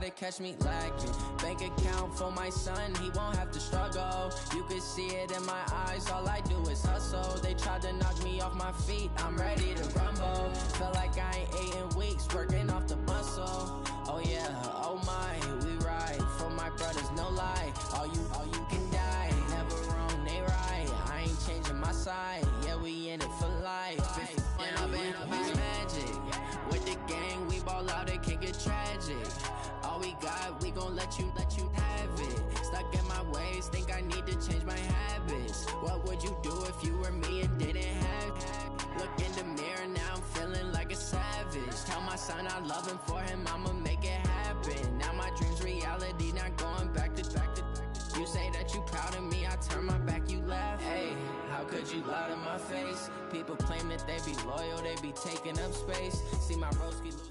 to catch me lacking. Bank account for my son, he won't have to struggle. You can see it in my eyes, all I do is hustle. They tried to knock me off my feet, I'm ready to rumble. Feel like I ain't ate in weeks, working off the muscle. Oh yeah, oh my, we ride for my brothers, no lie. All you can die, never wrong, they right. I ain't changing my side, yeah, we in it for life. I've been magic. With the gang, we ball out, it can get tragic. All we got, we gon' let you have it. Stuck in my ways, think I need to change my habits. What would you do if you were me and didn't have it? Look in the mirror, now I'm feeling like a savage. Tell my son I love him, for him I'ma make it happen. Now my dream's reality, not going back to. You say that you proud of me, I turn my back, you laugh. Hey, how could you lie to my face? People claim that they be loyal, they be taking up space. See my broski loses.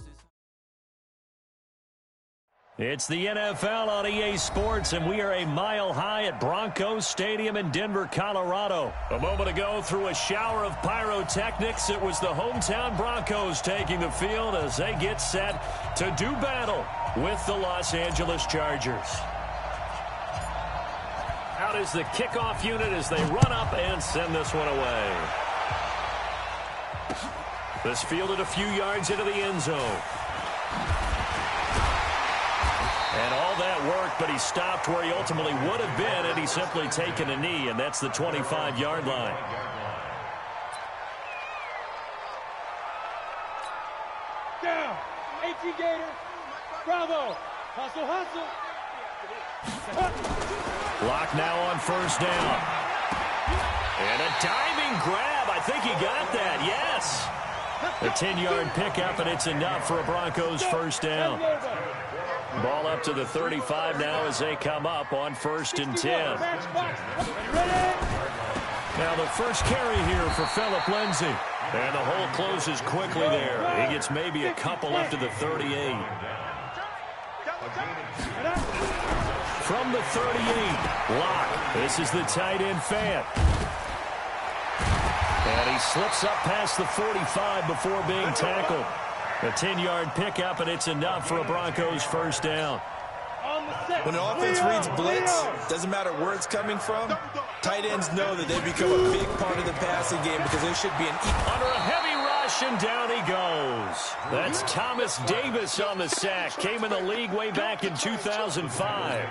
It's the NFL on EA Sports, and we are a mile high at Broncos Stadium in Denver, Colorado. A moment ago, through a shower of pyrotechnics, it was the hometown Broncos taking the field as they get set to do battle with the Los Angeles Chargers. Out is the kickoff unit as they run up and send this one away. This fielded a few yards into the end zone. And all that work, but he stopped where he ultimately would have been had he simply taken a knee, and that's the 25-yard line. Down. AT Gator. Bravo. Hustle, hustle. Block now on first down. And a diving grab. I think he got that. Yes. A 10-yard pickup, and it's enough for a Broncos first down. Ball up to the 35 now as they come up on 1st and 10. Now the first carry here for Phillip Lindsay. And the hole closes quickly there. He gets maybe a couple up to the 38. From the 38, Locke. This is the tight end fan. And he slips up past the 45 before being tackled. A 10-yard pickup, and it's enough for a Broncos first down. When an offense reads blitz, doesn't matter where it's coming from, tight ends know that they become a big part of the passing game because there should be an... Under a heavy rush, and down he goes. That's Thomas Davis on the sack. Came in the league way back in 2005.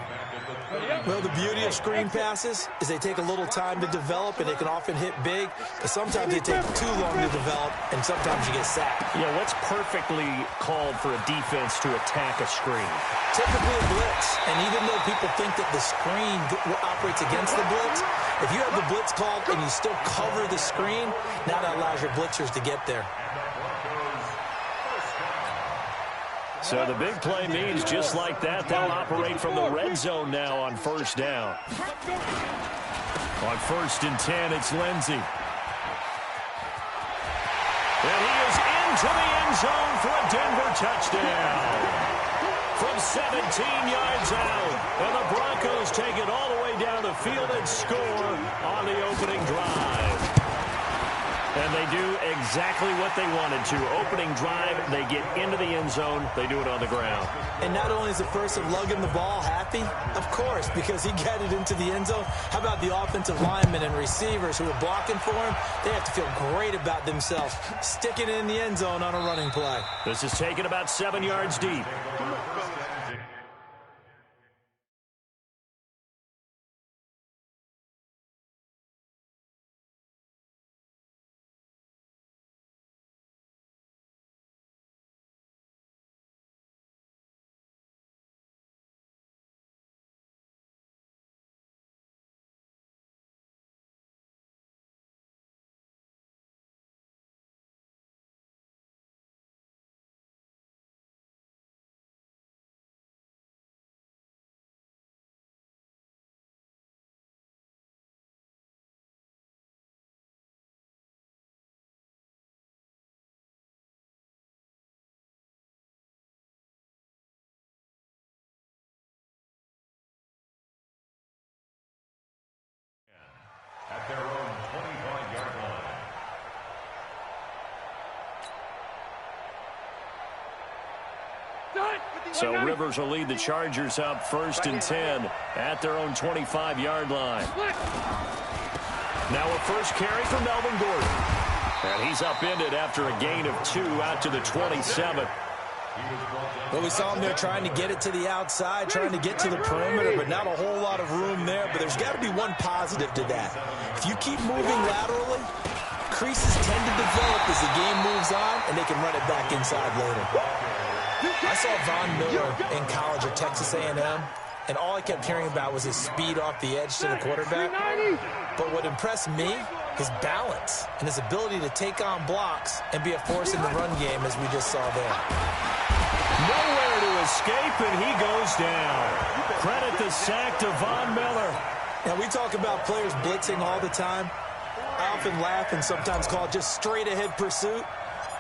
Well, the beauty of screen passes is they take a little time to develop, and they can often hit big, but sometimes they take too long to develop, and sometimes you get sacked. Yeah, what's perfectly called for a defense to attack a screen? Typically a blitz, and even though people think that the screen operates against the blitz, if you have the blitz called and you still cover the screen, now that allows your blitzers to get there. So the big play means just like that, they'll operate from the red zone now on first down. On 1st and 10, it's Lindsay. And he is into the end zone for a Denver touchdown. From 17 yards out. And the Broncos take it all the way down the field and score on the opening drive. And they do exactly what they wanted to. Opening drive, they get into the end zone. They do it on the ground. And not only is the person lugging the ball happy, of course, because he got it into the end zone. How about the offensive linemen and receivers who are blocking for him? They have to feel great about themselves, sticking it in the end zone on a running play. This is taken about 7 yards deep. So Rivers will lead the Chargers up 1st and 10 at their own 25-yard line. Now a first carry for Melvin Gordon. And he's upended after a gain of 2 out to the 27. Well, we saw him there trying to get it to the outside, trying to get to the perimeter, but not a whole lot of room there. But there's got to be one positive to that. If you keep moving laterally, creases tend to develop as the game moves on, and they can run it back inside later. I saw Von Miller in college at Texas A&M, and all I kept hearing about was his speed off the edge to the quarterback. But what impressed me, his balance and his ability to take on blocks and be a force in the run game, as we just saw there. Nowhere to escape, and he goes down. Credit the sack to Von Miller. Now, we talk about players blitzing all the time. I often laugh and sometimes call it just straight-ahead pursuit.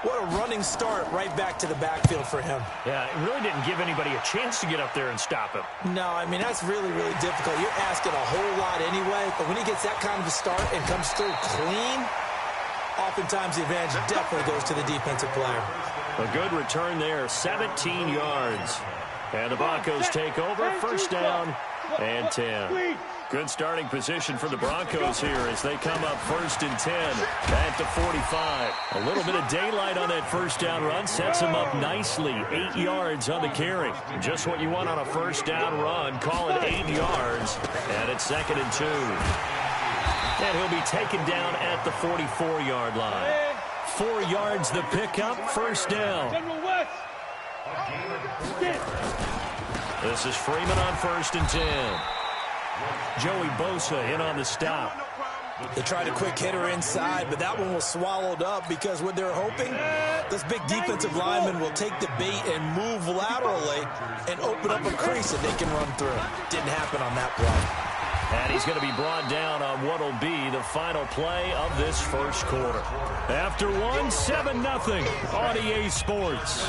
What a running start right back to the backfield for him. Yeah, it really didn't give anybody a chance to get up there and stop him. No, I mean, that's really, really difficult. You're asking a whole lot anyway, but when he gets that kind of a start and comes through clean, oftentimes the advantage definitely goes to the defensive player. A good return there, 17 yards. And the Broncos take over, 1st down and 10. Good starting position for the Broncos here as they come up 1st and 10 at the 45. A little bit of daylight on that 1st down run sets him up nicely. 8 yards on the carry. Just what you want on a 1st down run. Call it 8 yards. And it's 2nd and 2. And he'll be taken down at the 44-yard line. 4 yards the pickup, 1st down. This is Freeman on 1st and 10. Joey Bosa in on the stop. They tried a quick hitter inside, but that one was swallowed up because what they're hoping, this big defensive lineman will take the bait and move laterally and open up a crease that they can run through. Didn't happen on that play. And he's going to be brought down on what will be the final play of this 1st quarter. After one, 7-0 on EA Sports.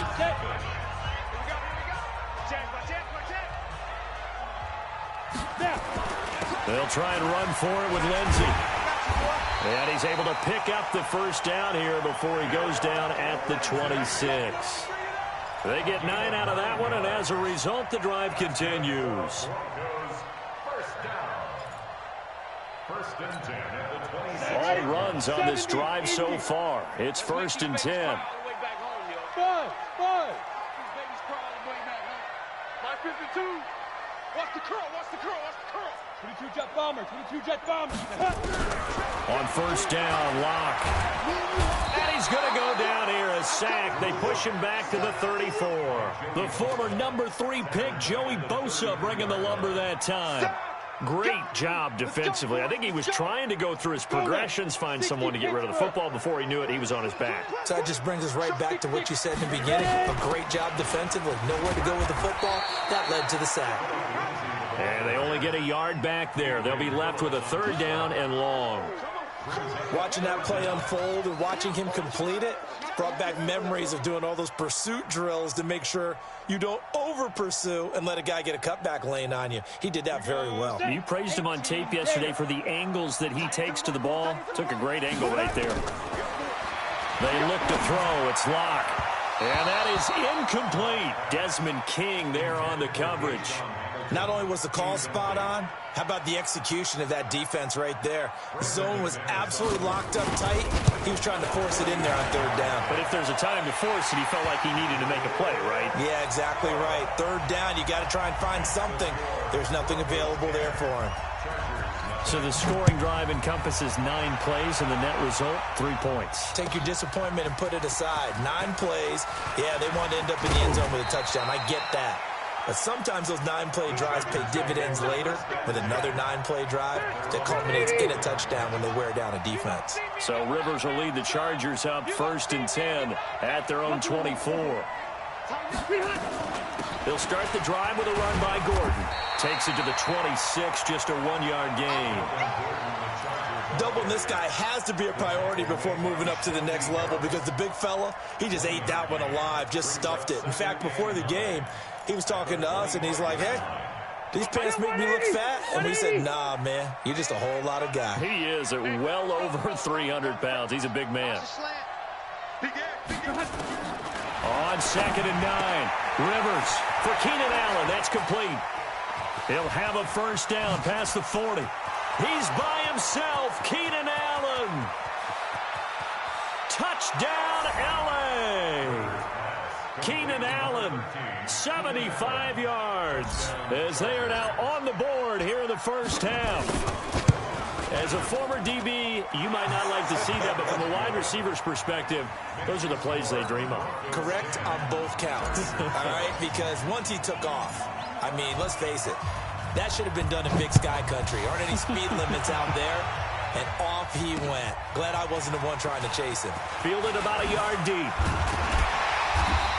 They'll try and run for it with Lindsey. And he's able to pick up the 1st down here before he goes down at the 26. They get 9 out of that one, and as a result, the drive continues. All runs on this drive so far. It's 1st and 10. Watch the curl, watch the curl, watch the curl. 22 jet bomber, 22 jet bomber. On 1st down, Locke. And he's going to go down here, a sack. They push him back to the 34. The former number 3 pick, Joey Bosa, bringing the lumber that time. Great job defensively. I think he was trying to go through his progressions, find someone to get rid of the football. Before he knew it, he was on his back. So that just brings us right back to what you said in the beginning. A great job defensively. Nowhere to go with the football. That led to the sack. And they only get a yard back there. They'll be left with a 3rd down and long. Watching that play unfold and watching him complete it brought back memories of doing all those pursuit drills to make sure you don't over-pursue and let a guy get a cutback lane on you. He did that very well. You praised him on tape yesterday for the angles that he takes to the ball. Took a great angle right there. They look to throw. It's Locke. And that is incomplete. Desmond King there on the coverage. Not only was the call spot on, how about the execution of that defense right there? The zone was absolutely locked up tight. He was trying to force it in there on 3rd down. But if there's a time to force it, he felt like he needed to make a play, right? Yeah, exactly right. 3rd down, you got to try and find something. There's nothing available there for him. So the scoring drive encompasses 9 plays, and the net result, 3 points. Take your disappointment and put it aside. 9 plays. Yeah, they want to end up in the end zone with a touchdown. I get that. But sometimes those 9-play drives pay dividends later with another 9-play drive that culminates in a touchdown when they wear down a defense. So Rivers will lead the Chargers up 1st and 10 at their own 24. They'll start the drive with a run by Gordon. Takes it to the 26, just a 1-yard gain. Doubling this guy has to be a priority before moving up to the next level because the big fella, he just ate that one alive, just stuffed it. In fact, before the game, he was talking to us, and he's like, hey, these pants make me look fat? And we said, nah, man, you're just a whole lot of guy. He is at well over 300 pounds. He's a big man. On on 2nd and 9. Rivers for Keenan Allen. That's complete. He'll have a first down past the 40. He's by himself. Keenan Allen. Touchdown, L.A. Keenan Allen, 75 yards, as they are now on the board here in the first half. As a former DB, you might not like to see that, but from a wide receiver's perspective, those are the plays they dream of. Correct on both counts, all right? Because once he took off, I mean, let's face it, that should have been done in Big Sky Country. Aren't any speed limits out there? And off he went. Glad I wasn't the one trying to chase him. Fielded about a yard deep.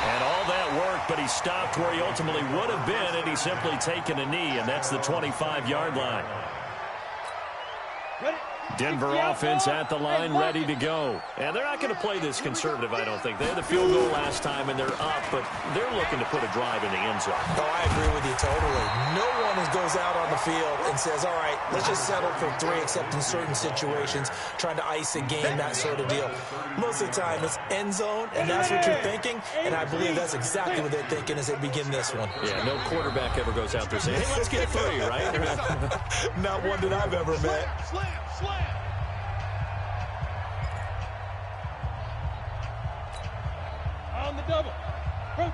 And all that worked, but he stopped where he ultimately would have been, and he's simply taken a knee, and that's the 25-yard line. Denver offense at the line, ready to go. And they're not going to play this conservative, I don't think. They had the field goal last time, and they're up, but they're looking to put a drive in the end zone. Oh, I agree with you totally. No one goes out on the field and says, all right, let's just settle for 3, except in certain situations, trying to ice a game, that sort of deal. Most of the time, it's end zone, and that's what you're thinking, and I believe that's exactly what they're thinking as they begin this one. Yeah, no quarterback ever goes out there saying, hey, let's get 3, right? Not one that I've ever met. Slam. On the double.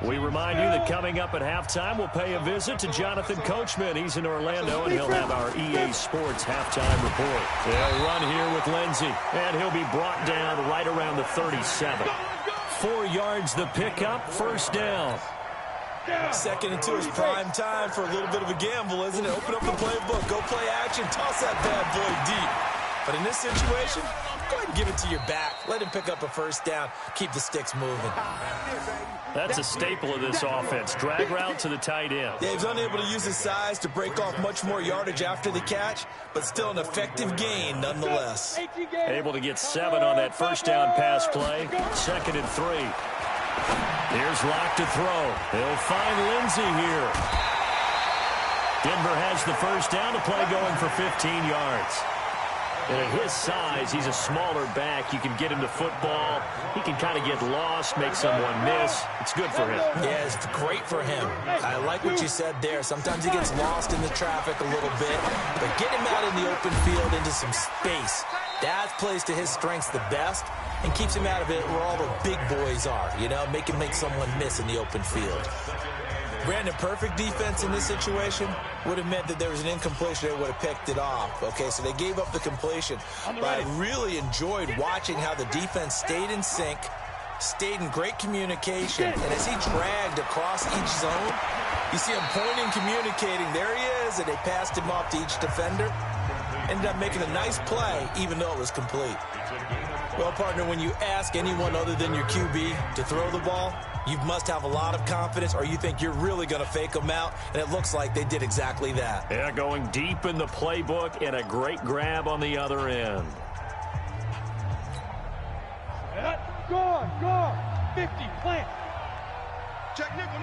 We remind you that coming up at halftime, we'll pay a visit to Jonathan Coachman. He's in Orlando, and he'll have our EA Sports halftime report. They'll run here with Lindsey, and he'll be brought down right around the 37. 4 yards the pickup, first down. 2nd and 2 is prime time for a little bit of a gamble, isn't it? Open up the playbook, go play action, toss that bad boy deep. But in this situation, go ahead and give it to your back. Let him pick up a first down. Keep the sticks moving. That's a staple of this offense. Drag route to the tight end. Yeah, he's unable to use his size to break off much more yardage after the catch, but still an effective gain nonetheless. Able to get 7 on that first down pass play. 2nd and 3. Here's Locke to throw. He'll find Lindsey here. Denver has the first down, to play going for 15 yards. And at his size, he's a smaller back. You can get him to football. He can kind of get lost, make someone miss. It's good for him. Yeah, it's great for him. I like what you said there. Sometimes he gets lost in the traffic a little bit, but get him out in the open field into some space. That plays to his strengths the best and keeps him out of it where all the big boys are, you know, make someone miss in the open field. Brandon, perfect defense in this situation would have meant that there was an incompletion that would have picked it off. Okay, so they gave up the completion. But I really enjoyed watching how the defense stayed in sync, stayed in great communication, and as he dragged across each zone, you see him pointing, communicating. There he is, and they passed him off to each defender. Ended up making a nice play, even though it was complete. Well, partner, when you ask anyone other than your QB to throw the ball, you must have a lot of confidence, or you think you're really going to fake them out, and it looks like they did exactly that. Yeah, going deep in the playbook and a great grab on the other end. Go. 50, plant. Check nickel.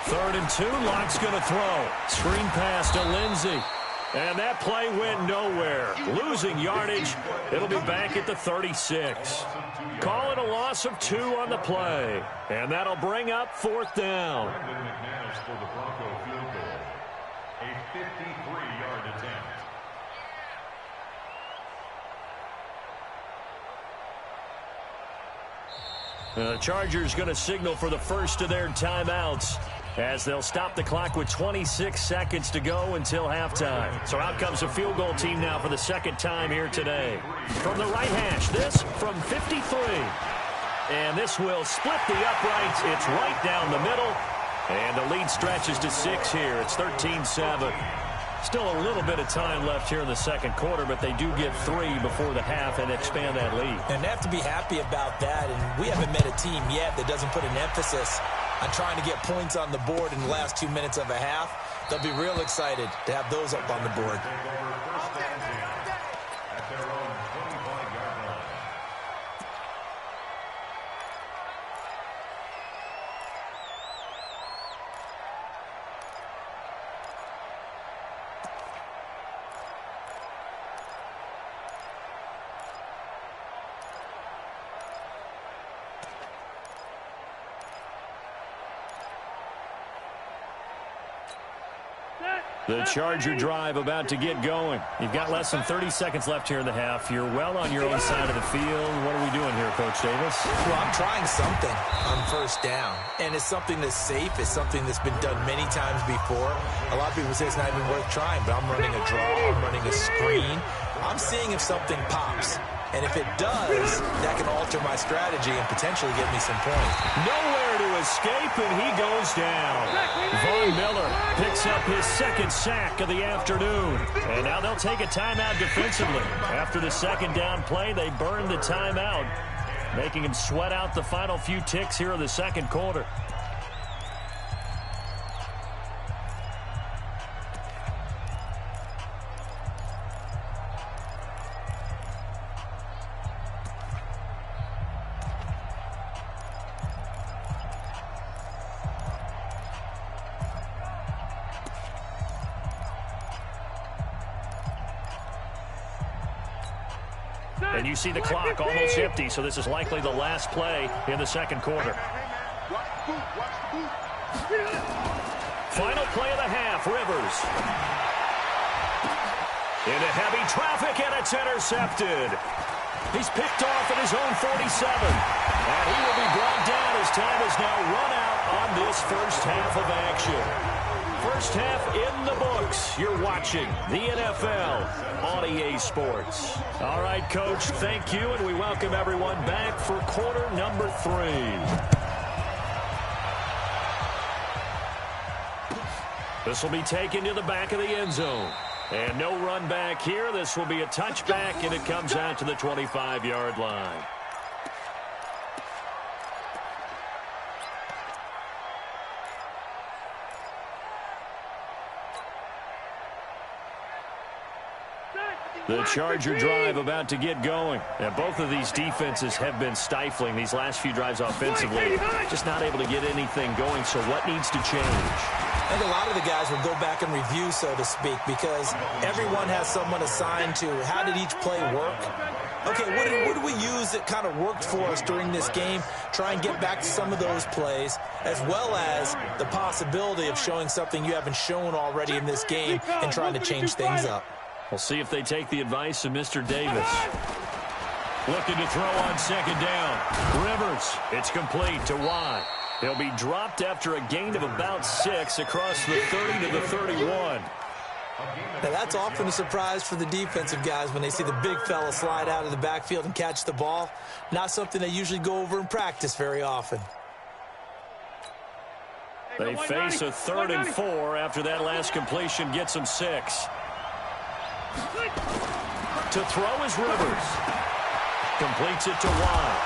3rd and 2, Locke's going to throw. Screen pass to Lindsey. And that play went nowhere. Losing yardage. It'll be back at the 36. Call it a loss of 2 on the play. And that'll bring up 4th down. A 53-yard attempt. The Chargers going to signal for the first of their timeouts, as they'll stop the clock with 26 seconds to go until halftime. So out comes a field goal team now for the second time here today. From the right hash, this from 53. And this will split the uprights. It's right down the middle. And the lead stretches to 6 here. It's 13-7. Still a little bit of time left here in the second quarter, but they do get 3 before the half and expand that lead. And they have to be happy about that. And we haven't met a team yet that doesn't put an emphasis on trying to get points on the board in the last 2 minutes of a half. They'll be real excited to have those up on the board. At their own 25-yard line. The Charger drive about to get going. You've got less than 30 seconds left here in the half. You're well on your own side of the field. What are we doing here, Coach Davis? Well, I'm trying something on first down, and it's something that's safe. It's something that's been done many times before. A lot of people say it's not even worth trying, but I'm running a draw. I'm running a screen. I'm seeing if something pops. And if it does, that can alter my strategy and potentially get me some points. Nowhere to escape, and he goes down. Von Miller picks up his second sack of the afternoon. And now they'll take a timeout defensively. After the second down play, they burn the timeout, making him sweat out the final few ticks here in the second quarter. And you see the clock almost empty, so this is likely the last play in the second quarter. Final play of the half, Rivers. Into heavy traffic, and it's intercepted. He's picked off at his own 47. And he will be brought down as time is now run out on this first half of action. First half in the books. You're watching the NFL on EA Sports. All right, Coach, thank you, and we welcome everyone back for quarter number 3. This will be taken to the back of the end zone. And no run back here. This will be a touchback, and it comes out to the 25-yard line. The Charger drive about to get going. And both of these defenses have been stifling these last few drives offensively. Just not able to get anything going, so what needs to change? I think a lot of the guys will go back and review, so to speak, because everyone has someone assigned to how did each play work. Okay, what did we use that kind of worked for us during this game? Try and get back to some of those plays, as well as the possibility of showing something you haven't shown already in this game and trying to change things up. We'll see if they take the advice of Mr. Davis. Looking to throw on second down. Rivers, it's complete to Watt. He'll be dropped after a gain of about 6 across the 30 to the 31. Now, that's often a surprise for the defensive guys when they see the big fella slide out of the backfield and catch the ball. Not something they usually go over in practice very often. They face a 3rd and 4 after that last completion gets them 6. To throw is Rivers. Completes it to Watt.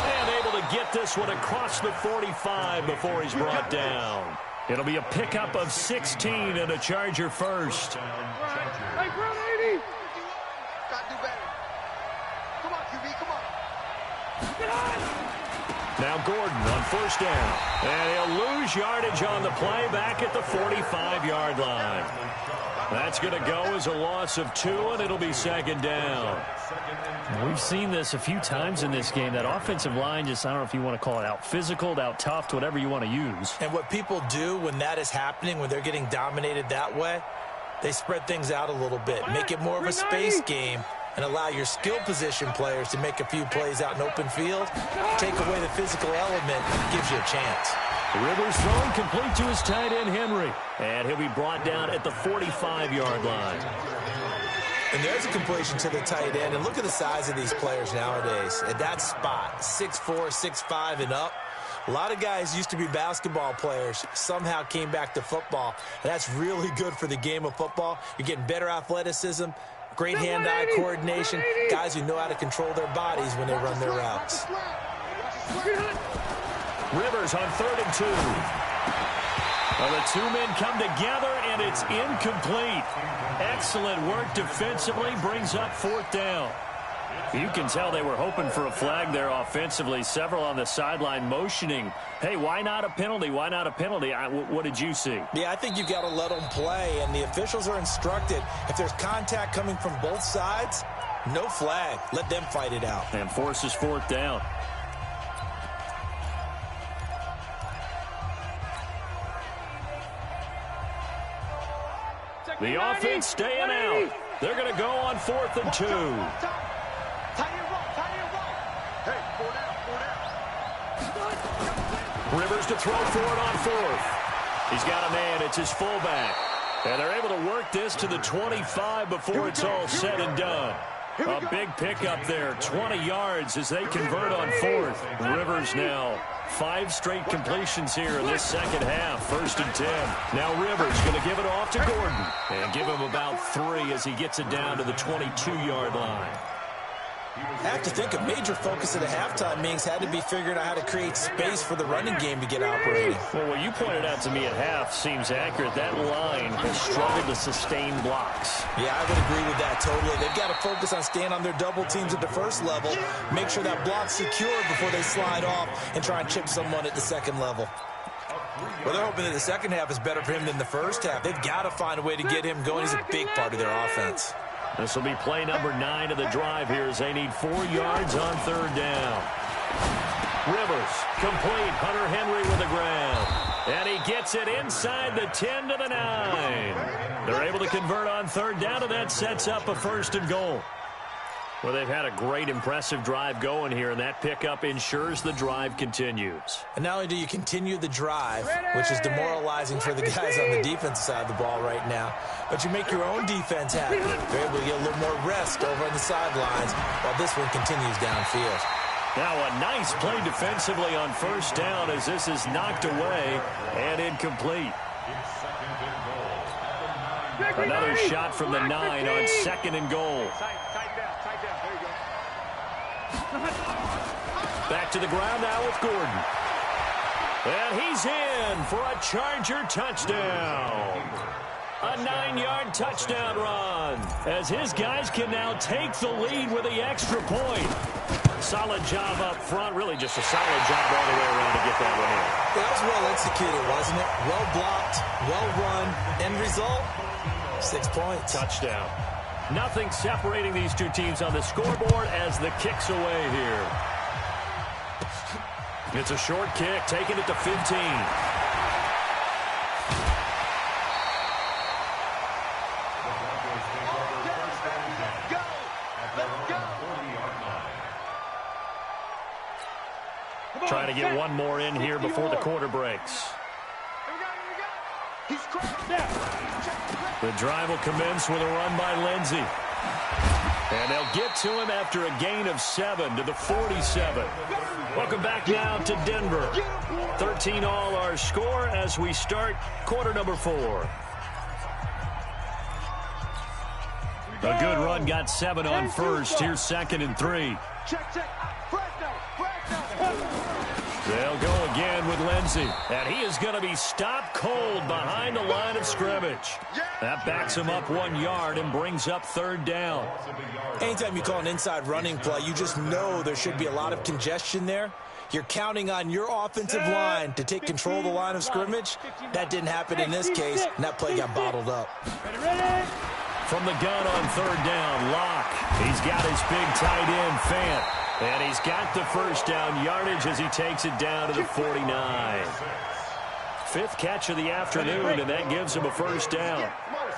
And able to get this one across the 45 before he's brought down. It'll be a pickup of 16 and a Charger first. Hey, run 80! Gotta do better. Come on, QB, come on. Get on! Now Gordon on first down. And he'll lose yardage on the play back at the 45-yard line. That's going to go as a loss of 2, and it'll be second down. We've seen this a few times in this game. That offensive line just, I don't know if you want to call it out physical, out tough, whatever you want to use. And what people do when that is happening, when they're getting dominated that way, they spread things out a little bit, make it more of a space game, and allow your skill position players to make a few plays out in open field. Take away the physical element, gives you a chance. Rivers throwing complete to his tight end, Henry. And he'll be brought down at the 45-yard line. And there's a completion to the tight end. And look at the size of these players nowadays. At that spot, 6'4", 6'5", and up. A lot of guys used to be basketball players, somehow came back to football. And that's really good for the game of football. You're getting better athleticism, great hand-eye coordination, guys who know how to control their bodies when they run their routes. Rivers on 3rd and 2. Well, the two men come together, and it's incomplete. Excellent work defensively, brings up 4th down. You can tell they were hoping for a flag there offensively. Several on the sideline motioning, hey, why not a penalty? Why not a penalty? What did you see? Yeah, I think you've got to let them play, and the officials are instructed. If there's contact coming from both sides, no flag. Let them fight it out. And forces 4th down. The offense staying out. They're going to go on 4th and 2. Hey, 4 down. Rivers to throw for it on 4th. He's got a man. It's his fullback. And they're able to work this to the 25 before it's all said and done. A big pickup there, 20 yards as they convert on 4th. Rivers now 5 straight completions here in this second half, 1st and 10. Now Rivers going to give it off to Gordon and give him about 3 as he gets it down to the 22-yard line. I have to think a major focus of the halftime meetings had to be figuring out how to create space for the running game to get operating. Well, what you pointed out to me at half seems accurate. That line has struggled to sustain blocks. Yeah, I would agree with that totally. They've got to focus on staying on their double teams at the first level, make sure that block's secure before they slide off and try and chip someone at the second level. Well, they're hoping that the second half is better for him than the first half. They've got to find a way to get him going. He's a big part of their offense. This will be play number 9 of the drive here as they need 4 yards on 3rd down. Rivers, complete. Hunter Henry with the ground. And he gets it inside the 10 to the 9. They're able to convert on 3rd down, and that sets up a 1st and goal. Well, they've had a great, impressive drive going here, and that pickup ensures the drive continues. And not only do you continue the drive, which is demoralizing for the guys on the defensive side of the ball right now, but you make your own defense happy. You're able to get a little more rest over on the sidelines while this one continues downfield. Now a nice play defensively on 1st down as this is knocked away and incomplete. Another shot from the 9 on 2nd and goal. Back to the ground now with Gordon. And he's in for a Charger touchdown. A 9-yard touchdown run as his guys can now take the lead with the extra point. Solid job up front. Really just a solid job all the way around to get that one in. That was well executed, wasn't it? Well blocked, well run. End result, 6 points. Touchdown. Nothing separating these two teams on the scoreboard as the kick's away here. It's a short kick, taking it to 15. Trying to get one more in here before the quarter breaks. The drive will commence with a run by Lindsey. And they'll get to him after a gain of 7 to the 47. Welcome back now to Denver. 13 all our score as we start quarter number 4. A good run, got 7 on 1st. Here's 2nd and 3. They'll go again with Lindsey. And he is going to be stopped cold behind the line of scrimmage. That backs him up 1 yard and brings up 3rd down. Anytime you call an inside running play, you just know there should be a lot of congestion there. You're counting on your offensive line to take control of the line of scrimmage. That didn't happen in this case, and that play got bottled up. From the gun on 3rd down, Locke. He's got his big tight end, Fant. And he's got the 1st down yardage as he takes it down to the 49. 5th catch of the afternoon, and that gives him a 1st down. Watch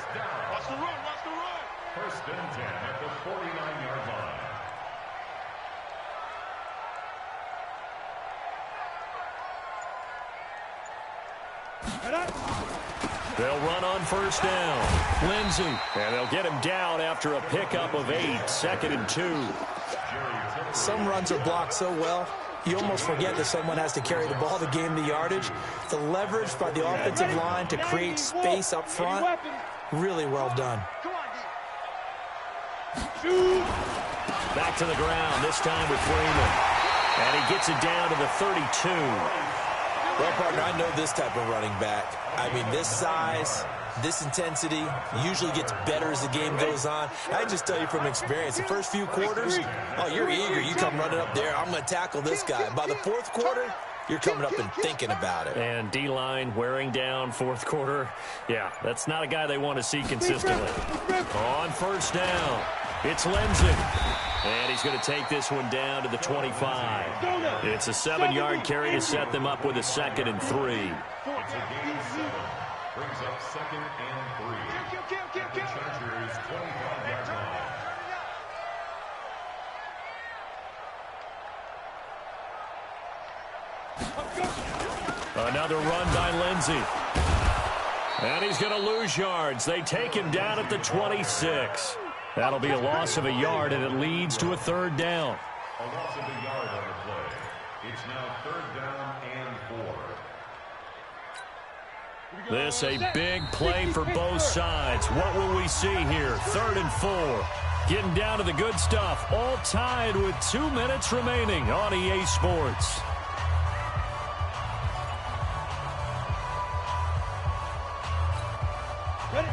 the run, watch the run. 1st and 10 at the 49-yard line. They'll run on 1st down. Lindsey. And they'll get him down after a pickup of 8. 2nd and 2. Some runs are blocked so well, you almost forget that someone has to carry the ball to gain the yardage. The leverage by the offensive line to create space up front, really well done. Back to the ground, this time with Freeman. And he gets it down to the 32. Well, partner, I know this type of running back. I mean, this size, this intensity usually gets better as the game goes on. I just tell you from experience, the first few quarters, oh, you're eager. You come running up there, I'm going to tackle this guy. By the 4th quarter, you're coming up and thinking about it. And D-line wearing down 4th quarter. Yeah, that's not a guy they want to see consistently. On 1st down, it's Lindsey. And he's going to take this one down to the 25. It's a 7-yard carry to set them up with a 2nd and 3. Brings up 2nd and 3. At the Chargers' 25-yard line. Another run by Lindsey. And he's going to lose yards. They take him down at the 26. That'll be a loss of a yard, and it leads to a 3rd down. A loss of a yard on the play. It's now 3rd down and 4. This a big play for both sides. What will we see here? 3rd and 4. Getting down to the good stuff. All tied with 2 minutes remaining on EA Sports.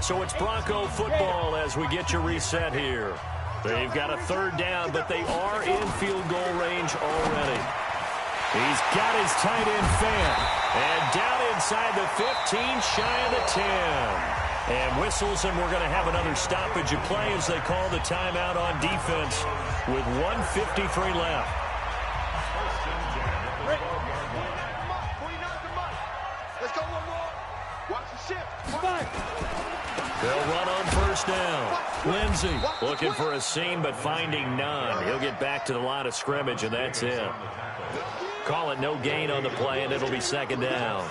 So it's Bronco football as we get you reset here. They've got a 3rd down, but they are in field goal range already. He's got his tight end fan. And down inside the 15, shy of the 10. And whistles, and we're going to have another stoppage of play as they call the timeout on defense with 1:53 left. Let's go one more. Watch the shift. They'll run on 1st down. Lindsey looking for a seam, but finding none. He'll get back to the line of scrimmage, and that's it. Call it no gain on the play, and it'll be 2nd down.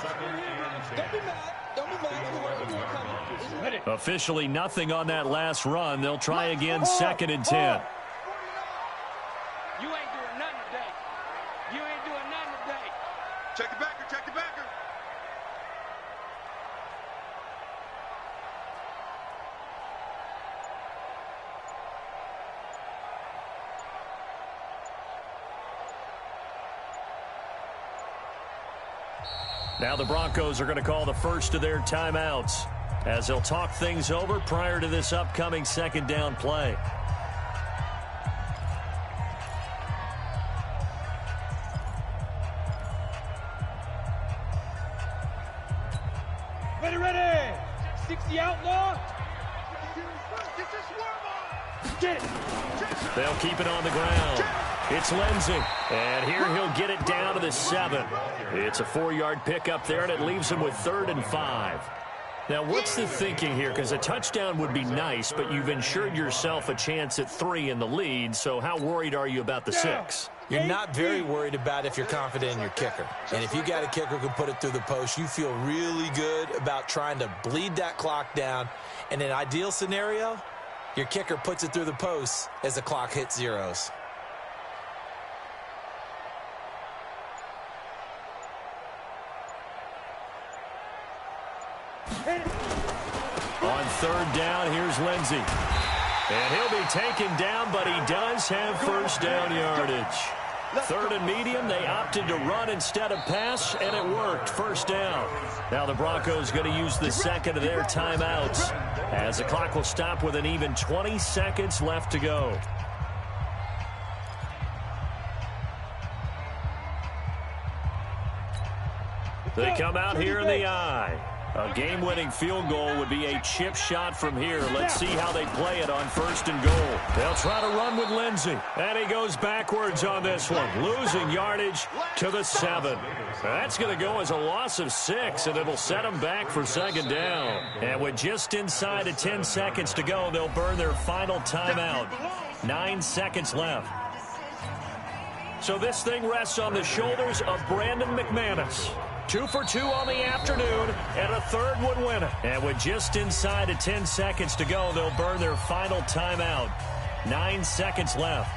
Officially nothing on that last run. They'll try again 2nd and 10. You ain't doing nothing today. You ain't doing nothing today. Check the backer, check the backer. Now the Broncos are going to call the first of their timeouts as they'll talk things over prior to this upcoming 2nd down play. Ready. 60 outlaw. Get this worm on. Get it. They'll keep it on the ground. It's Lindsey, and here he'll get it down to the 7. It's a 4-yard pickup there, and it leaves him with 3rd and 5. Now, what's the thinking here? Because a touchdown would be nice, but you've ensured yourself a chance at 3 in the lead, so how worried are you about the 6? You're not very worried about if you're confident in your kicker. And if you got a kicker who can put it through the post, you feel really good about trying to bleed that clock down. In an ideal scenario, your kicker puts it through the post as the clock hits zeros. On 3rd down, here's Lindsey. And he'll be taken down, but he does have 1st down yardage. 3rd and medium, they opted to run instead of pass, and it worked. 1st down. Now the Broncos going to use the 2nd of their timeouts as the clock will stop with an even 20 seconds left to go. They come out here in the eye. A game-winning field goal would be a chip shot from here. Let's see how they play it on 1st and goal. They'll try to run with Lindsey. And he goes backwards on this one, losing yardage to the 7. That's going to go as a loss of 6, and it'll set them back for 2nd down. And with just inside of 10 seconds to go, they'll burn their final timeout. 9 seconds left. So this thing rests on the shoulders of Brandon McManus. 2 for 2 on the afternoon, and a 3rd would win it. And with just inside of 10 seconds to go, they'll burn their final timeout. 9 seconds left.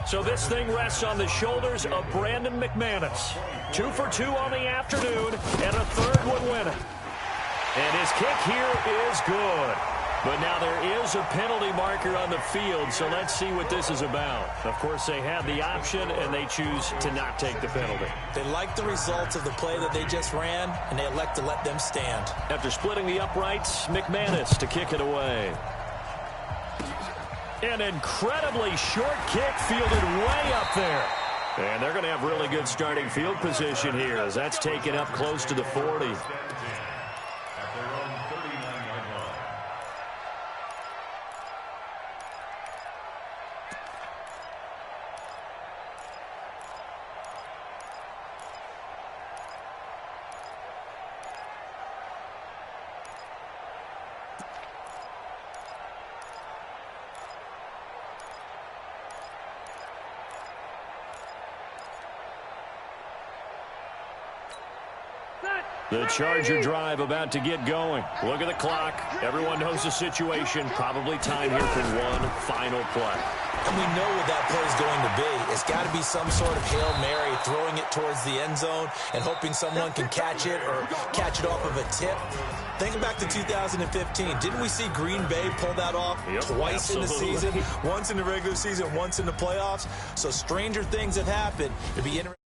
So this thing rests on the shoulders of Brandon McManus. 2 for 2 on the afternoon, and a 3rd would win it. And his kick here is good. But now there is a penalty marker on the field, so let's see what this is about. Of course, they have the option, and they choose to not take the penalty. They like the results of the play that they just ran, and they elect to let them stand. After splitting the uprights, McManus to kick it away. An incredibly short kick fielded way up there. And they're going to have really good starting field position here as that's taken up close to the 40. The Charger drive about to get going. Look at the clock. Everyone knows the situation. Probably time here for one final play. And we know what that play is going to be. It's got to be some sort of Hail Mary, throwing it towards the end zone and hoping someone can catch it or catch it off of a tip. Think back to 2015. Didn't we see Green Bay pull that off twice in the season? Once in the regular season, once in the playoffs. So stranger things have happened. It'd be interesting.